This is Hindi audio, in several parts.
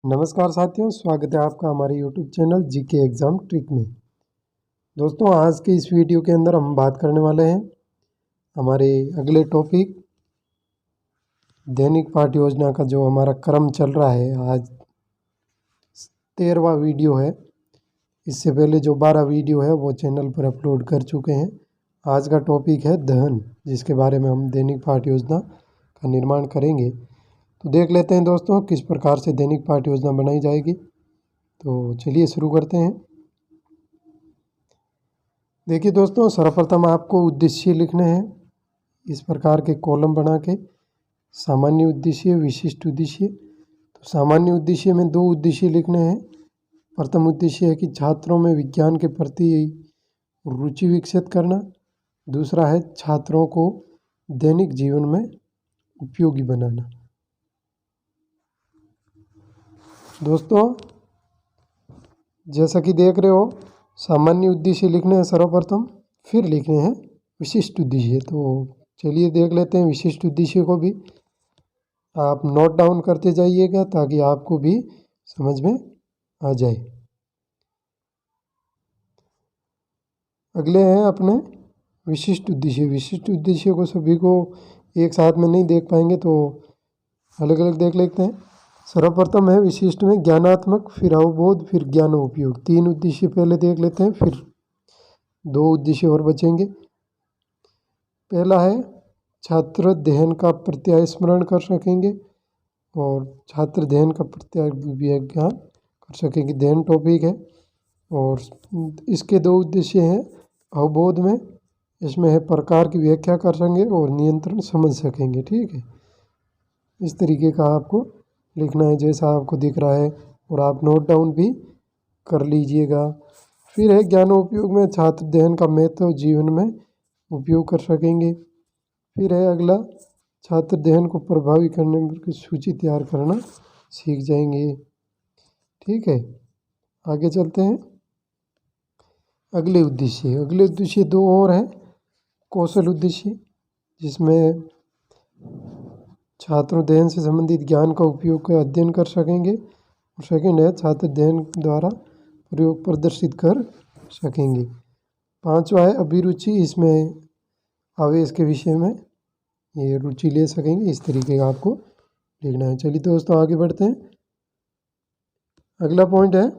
नमस्कार साथियों, स्वागत है आपका हमारे YouTube channel GK exam trick में। दोस्तों, आज के इस वीडियो के अंदर हम बात करने वाले हैं हमारे अगले टॉपिक दैनिक पाठ योजना का जो हमारा क्रम चल रहा है। आज 13वां वीडियो है। इससे पहले जो 12 वीडियो है वो चैनल पर अपलोड कर चुके हैं। आज का टॉपिक है दहन, जिसके बारे में हम दैनिक पाठ योजना का निर्माण करेंगे। तो देख लेते हैं दोस्तों किस प्रकार से दैनिक पाठ योजना बनाई जाएगी। तो चलिए शुरू करते हैं। देखिए दोस्तों, सर्वप्रथम आपको उद्देश्य लिखने हैं इस प्रकार के कॉलम बना के। सामान्य उद्देश्य, विशिष्ट उद्देश्य। तो सामान्य उद्देश्य में 2 उद्देश्य लिखने हैं। प्रथम उद्देश्य है कि छात्रों में विज्ञान के प्रति रुचि विकसित करना। दूसरा है छात्रों को दैनिक जीवन में उपयोगी बनाना। दोस्तों, जैसा कि देख रहे हो, सामान्य उद्देश्य लिखने हैं सर्वप्रथम, फिर लिखने हैं विशिष्ट उद्देश्य। तो चलिए देख लेते हैं विशिष्ट उद्देश्य को भी। आप नोट डाउन करते जाइएगा ताकि आपको भी समझ में आ जाए। अगले हैं अपने विशिष्ट उद्देश्य। विशिष्ट उद्देश्य को सभी को एक साथ में नहीं देख पाएंगे, तो अलग अलग देख लेते हैं। सर्वप्रथम है विशिष्ट में ज्ञानात्मक, फिर अवबोध, फिर ज्ञानोपयोग। 3 उद्देश्य पहले देख लेते हैं, फिर 2 उद्देश्य और बचेंगे। पहला है छात्र अध्ययन का प्रत्यय स्मरण कर सकेंगे और छात्र अध्ययन का प्रत्यय ज्ञान कर सकेंगे। अध्ययन टॉपिक है और इसके 2 उद्देश्य हैं। अवबोध में इसमें है प्रकार की व्याख्या कर सकेंगे और नियंत्रण समझ सकेंगे। ठीक है, इस तरीके का आपको लिखना है जैसा आपको दिख रहा है, और आप नोट डाउन भी कर लीजिएगा। फिर है ज्ञानोपयोग में छात्र अध्ययन का महत्व जीवन में उपयोग कर सकेंगे। फिर है अगला, छात्र अध्ययन को प्रभावी करने की सूची तैयार करना सीख जाएंगे। ठीक है, आगे चलते हैं। अगले उद्देश्य 2 और हैं। कौशल उद्देश्य, जिसमें छात्र अध्ययन से संबंधित ज्ञान का उपयोग कर अध्ययन कर सकेंगे। और सेकंड है छात्र अध्ययन द्वारा प्रयोग प्रदर्शित कर सकेंगे। 5वां है अभिरुचि, इसमें आवेश के विषय में ये रुचि ले सकेंगे। इस तरीके का आपको लिखना है। चलिए दोस्तों आगे बढ़ते हैं। अगला पॉइंट है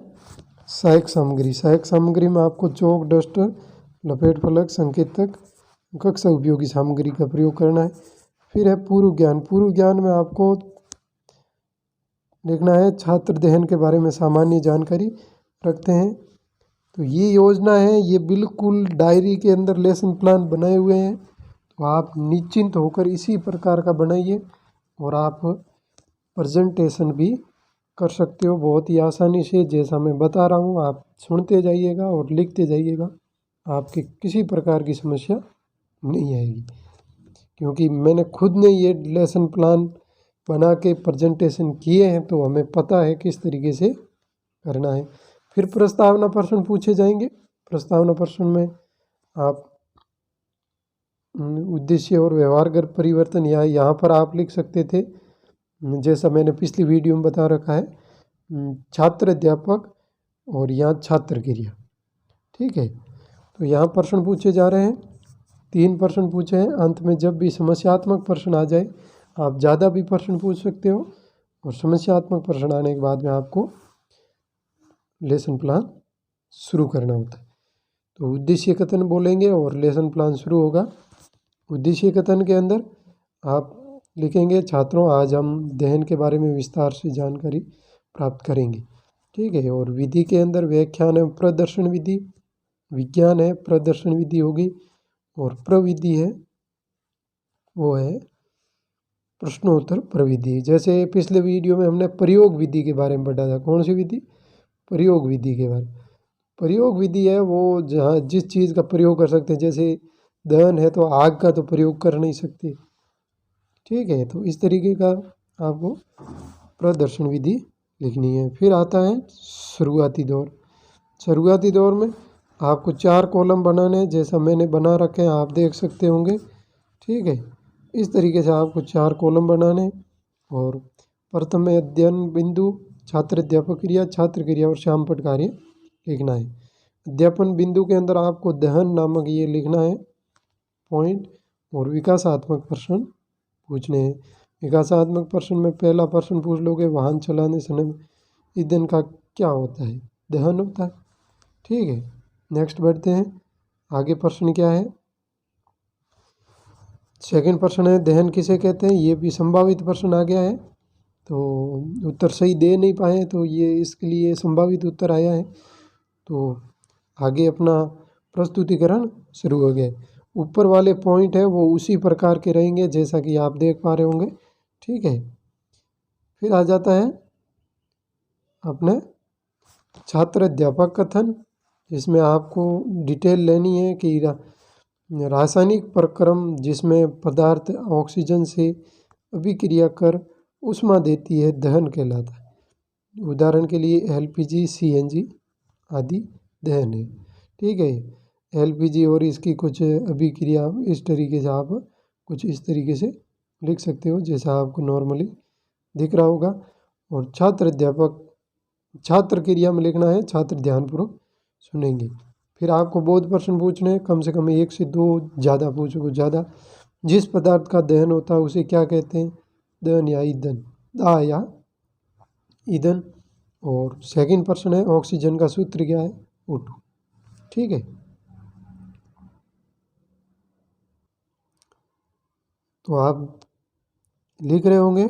सहायक सामग्री। सहायक सामग्री में आपको चौक, डस्टर, लपेट फलक, संकेतक, कक्षा उपयोगी सामग्री का प्रयोग करना है। फिर है पूर्व ज्ञान। पूर्व ज्ञान में आपको लिखना है छात्र अध्ययन के बारे में सामान्य जानकारी रखते हैं। तो ये योजना है, ये बिल्कुल डायरी के अंदर लेसन प्लान बनाए हुए हैं। तो आप निश्चिंत होकर इसी प्रकार का बनाइए और आप प्रेजेंटेशन भी कर सकते हो बहुत ही आसानी से। जैसा मैं बता रहा हूँ आप सुनते जाइएगा और लिखते जाइएगा, आपके किसी प्रकार की समस्या नहीं आएगी, क्योंकि मैंने खुद ने ये लेसन प्लान बना के प्रेजेंटेशन किए हैं, तो हमें पता है किस तरीके से करना है। फिर प्रस्तावना प्रश्न पूछे जाएंगे। प्रस्तावना प्रश्न में आप उद्देश्य और व्यवहारगत परिवर्तन यहाँ पर आप लिख सकते थे, जैसा मैंने पिछली वीडियो में बता रखा है, छात्र अध्यापक और यहाँ छात्र क्रिया। ठीक है, तो यहाँ प्रश्न पूछे जा रहे हैं। 3 प्रश्न पूछे हैं। अंत में जब भी समस्यात्मक प्रश्न आ जाए, आप ज़्यादा भी प्रश्न पूछ सकते हो, और समस्यात्मक प्रश्न आने के बाद में आपको लेसन प्लान शुरू करना होता है। तो उद्देश्य कथन बोलेंगे और लेसन प्लान शुरू होगा। उद्देश्य कथन के अंदर आप लिखेंगे छात्रों, आज हम अध्ययन के बारे में विस्तार से जानकारी प्राप्त करेंगे। ठीक है, और विधि के अंदर व्याख्यान है प्रदर्शन विधि, विज्ञान है प्रदर्शन विधि होगी, और प्रविधि है वो है प्रश्नोत्तर प्रविधि। जैसे पिछले वीडियो में हमने प्रयोग विधि के बारे में पढ़ा था। कौन सी विधि? प्रयोग विधि के बारे में। प्रयोग विधि है वो जहाँ जिस चीज़ का प्रयोग कर सकते हैं। जैसे दहन है तो आग का तो प्रयोग कर नहीं सकते। ठीक है, तो इस तरीके का आपको प्रदर्शन विधि लिखनी है। फिर आता है शुरुआती दौर। शुरुआती दौर में आपको 4 कॉलम बनाने हैं, जैसा मैंने बना रखे हैं आप देख सकते होंगे। ठीक है, इस तरीके से आपको 4 कॉलम बनाने हैं। और प्रथम अध्ययन बिंदु, छात्र अध्यापक क्रिया, छात्र क्रिया और श्यामपट्ट कार्य लिखना है। अध्यापन बिंदु के अंदर आपको दहन नामक ये लिखना है पॉइंट, और विकासात्मक प्रश्न पूछने हैं। विकासात्मक प्रश्न में पहला प्रश्न पूछ लोगे, वाहन चलाने समय ईंधन का क्या होता है? दहन होता है। ठीक है, नेक्स्ट बढ़ते हैं। आगे प्रश्न क्या है? सेकंड प्रश्न है दहन किसे कहते हैं? ये भी संभावित प्रश्न आ गया है, तो उत्तर सही दे नहीं पाए तो ये इसके लिए संभावित उत्तर आया है। तो आगे अपना प्रस्तुतिकरण शुरू हो गया। ऊपर वाले पॉइंट है वो उसी प्रकार के रहेंगे जैसा कि आप देख पा रहे होंगे। ठीक है, फिर आ जाता है अपने छात्र अध्यापक कथन, जिसमें आपको डिटेल लेनी है कि रासायनिक प्रक्रम जिसमें पदार्थ ऑक्सीजन से अभिक्रिया कर ऊष्मा देती है दहन कहलाता है। उदाहरण के लिए LPG, CNG आदि दहन है। ठीक है, LPG और इसकी कुछ अभिक्रिया इस तरीके से आप कुछ इस तरीके से लिख सकते हो जैसा आपको नॉर्मली दिख रहा होगा। और छात्र अध्यापक छात्र क्रिया में लिखना है, छात्र ध्यानपूर्वक सुनेंगे। फिर आपको बोध प्रश्न पूछने हैं, कम से कम 1 से 2, ज़्यादा पूछो ज़्यादा। जिस पदार्थ का दहन होता है उसे क्या कहते हैं? दहन या ईंधन, दाह या ईंधन। और सेकंड प्रश्न है ऑक्सीजन का सूत्र क्या है? O2। ठीक है, तो आप लिख रहे होंगे।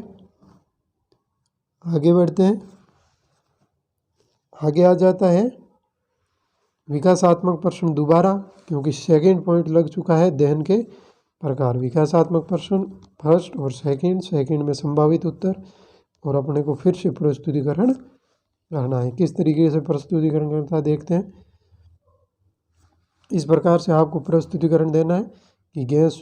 आगे बढ़ते हैं। आगे आ जाता है विकासात्मक प्रश्न दोबारा, क्योंकि सेकंड पॉइंट लग चुका है दहन के प्रकार। विकासात्मक प्रश्न फर्स्ट और सेकंड में संभावित उत्तर, और अपने को फिर से प्रस्तुतिकरण करना है। किस तरीके से प्रस्तुतिकरण करता है देखते हैं। इस प्रकार से आपको प्रस्तुतिकरण देना है कि गैस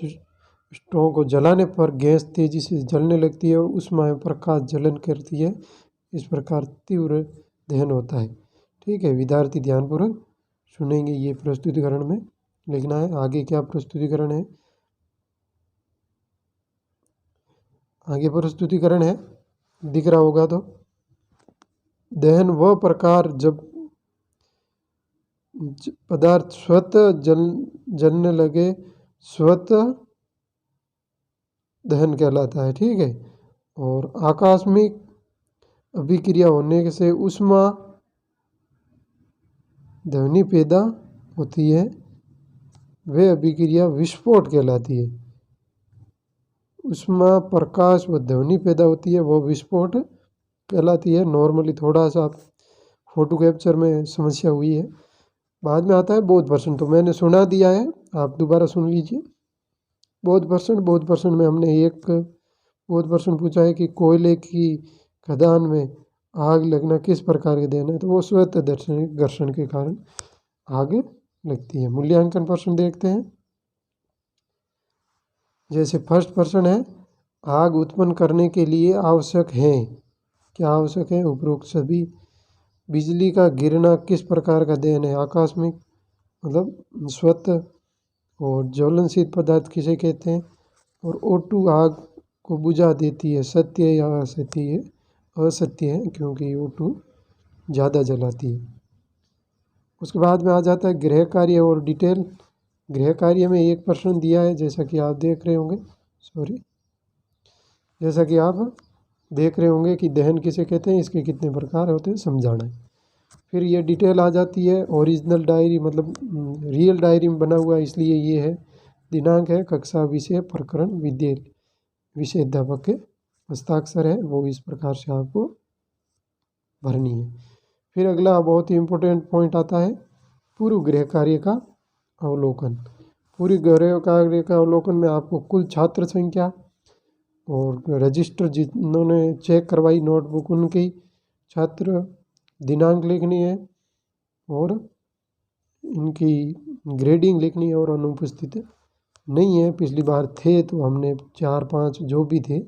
स्टोव को जलाने पर गैस तेजी से जलने लगती है और ऊष्मा में प्रकाश जलन करती है, इस प्रकार तीव्र दहन होता है। ठीक है, विद्यार्थी ध्यानपूर्वक सुनेंगे, ये प्रस्तुतिकरण में लिखना है। आगे क्या प्रस्तुतिकरण है? आगे प्रस्तुतिकरण है, दिख रहा होगा तो, दहन वह प्रकार जब पदार्थ स्वतः जलने लगे, स्वतः दहन कहलाता है। ठीक है, और आकस्मिक अभिक्रिया होने से ऊष्मा ध्वनि पैदा होती है, वे अभिक्रिया विस्फोट कहलाती है। ऊष्मा, प्रकाश व ध्वनि पैदा होती है, वो विस्फोट कहलाती है। नॉर्मली थोड़ा सा फोटो कैप्चर में समस्या हुई है। बाद में आता है बोध प्रश्न, तो मैंने सुना दिया है, आप दोबारा सुन लीजिए। बोध प्रश्न में हमने एक बोध प्रश्न पूछा है कि कोयले की खदान में आग लगना किस प्रकार के देन है? तो वो स्वतः घर्षण के कारण आग लगती है। मूल्यांकन प्रश्न देखते हैं। जैसे फर्स्ट प्रश्न है, आग उत्पन्न करने के लिए आवश्यक है, क्या आवश्यक है? उपरोक्त सभी। बिजली का गिरना किस प्रकार का देन है? आकस्मिक, मतलब स्वतः। और ज्वलनशील पदार्थ किसे कहते हैं? और O2 आग को बुझा देती है, सत्य या असत्य है? असत्य है, क्योंकि O2 ज़्यादा जलाती है। उसके बाद में आ जाता है गृह कार्य और डिटेल। गृह कार्य में एक प्रश्न दिया है, जैसा कि आप देख रहे होंगे, जैसा कि आप देख रहे होंगे कि दहन किसे कहते हैं, इसके कितने प्रकार होते हैं, समझाना है। फिर ये डिटेल आ जाती है। ओरिजिनल डायरी, मतलब रियल डायरी में बना हुआ, इसलिए ये है। दिनांक है, कक्षा, विषय, प्रकरण, विषय अध्यापक के हस्ताक्षर है, वो इस प्रकार से आपको भरनी है। फिर अगला बहुत ही इम्पोर्टेंट पॉइंट आता है पूर्व गृह कार्य का अवलोकन। पूरी गृह कार्य का अवलोकन में आपको कुल छात्र संख्या और रजिस्टर जिन्होंने चेक करवाई नोटबुक, उनकी छात्र दिनांक लिखनी है, और इनकी ग्रेडिंग लिखनी है, और अनुपस्थित नहीं है, पिछली बार थे तो हमने 4-5 जो भी थे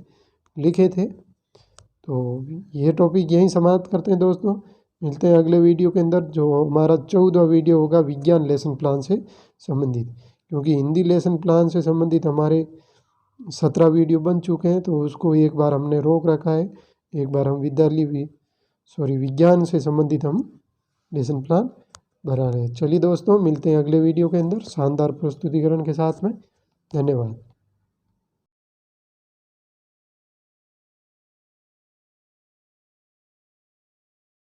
लिखे थे। तो ये टॉपिक यहीं समाप्त करते हैं दोस्तों। मिलते हैं अगले वीडियो के अंदर, जो हमारा 14वां वीडियो होगा विज्ञान लेसन प्लान से संबंधित, क्योंकि हिंदी लेसन प्लान से संबंधित हमारे 17 वीडियो बन चुके हैं, तो उसको एक बार हमने रोक रखा है। एक बार हम विद्यालय विज्ञान से संबंधित हम लेसन प्लान बना रहे हैं। चलिए दोस्तों, मिलते हैं अगले वीडियो के अंदर शानदार प्रस्तुतिकरण के साथ में। धन्यवाद।